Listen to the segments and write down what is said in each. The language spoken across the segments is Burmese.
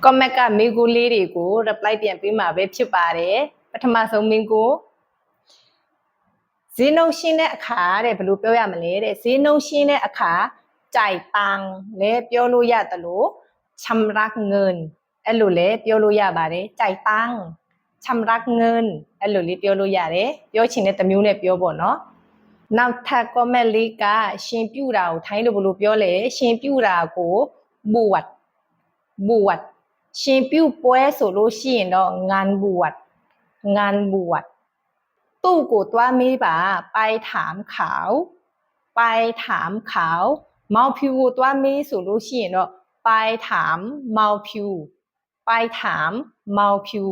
comment ကမိကိုလေးတွေကို reply ပြန်ပေးမှာပဲဖြစ်ပါတယ်ပထမဆုံးမိကိုဈေးနှုန်းရှင်းတဲ့အခါတဲ့ဘယ်လိုပြောရမလဲတဲ့ဈေးနှုန်းရှင်းတဲ့အခါကြိုက်တန်းလည်းပြောလို့ရတယ်လို့ชำระเงินအဲ့လိုလည်းပြောလို့ရပါတယ်ကြိုက်တန်းชำระเงินအဲ့လိုလေးပြောလို့ရတယ်ပြောချင်တဲ့တစ်မျိုးနဲ့ပြောပေါ့နော်နောက်ထပ် comment လေးကရှင်ပြူတာကိုထိုင်းလို့ဘယ်လိုပြောလဲရှင်ပြူတာကိုบวชရှင်ပြူပွဲဆိုလို့ရှိရင်တော့งานบวชသူ့ကိုတွားမေးပါไปถามเขาမောင်ဖြူကိုတွားမေးဆိုလို့ရှိရင်တော့ไปถามမောင်ဖြူ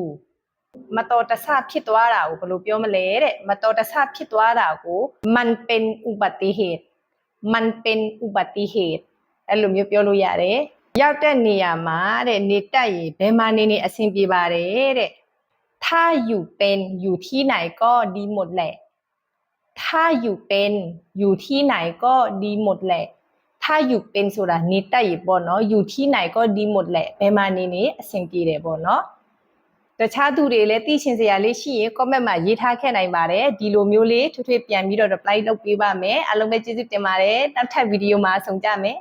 မတော်တဆဖြစ်သွားတာကိုဘယ်လိုပြောမလဲတဲ့မတော်တဆဖြစ်သွားတာကိုมันเป็นอุบัติเหตุအဲ့လိုမျိုးပြောလို့ရတယ်ရောက်တဲ့နေရာမှာတဲ့နေတက်ရင်ဘယ်မှာနေအဆင်ပြေပါတယ်တဲ့ถ้าอยู่เป็นอยู่ที่ไหนก็ดีหมดแหละถ้าอยู่เป็นอยู่ที่ไหนก็ดีหมดแหละถ้าอยู่เป็นဆိုတာနေတက်ရင်ပေါ့နော်อยู่ที่ไหนก็ดีหมดแหละဘယ်မှာနေအဆင်ပြေတယ်ပေါ့နော်တခြားသူတွေလည်းသိချင်စရာလေးရှိရင် comment မှာရေးထားခဲ့နိုင်ပါတယ်ဒီလိုမျိုးလေးထွေးထွေးပြန်ပြီးတော့ reply လုပ်ပေးပါမယ်အားလုံးပဲကျေးဇူးတင်ပါတယ်နောက်ထပ်ဗီဒီယိုမှာဆုံကြမယ်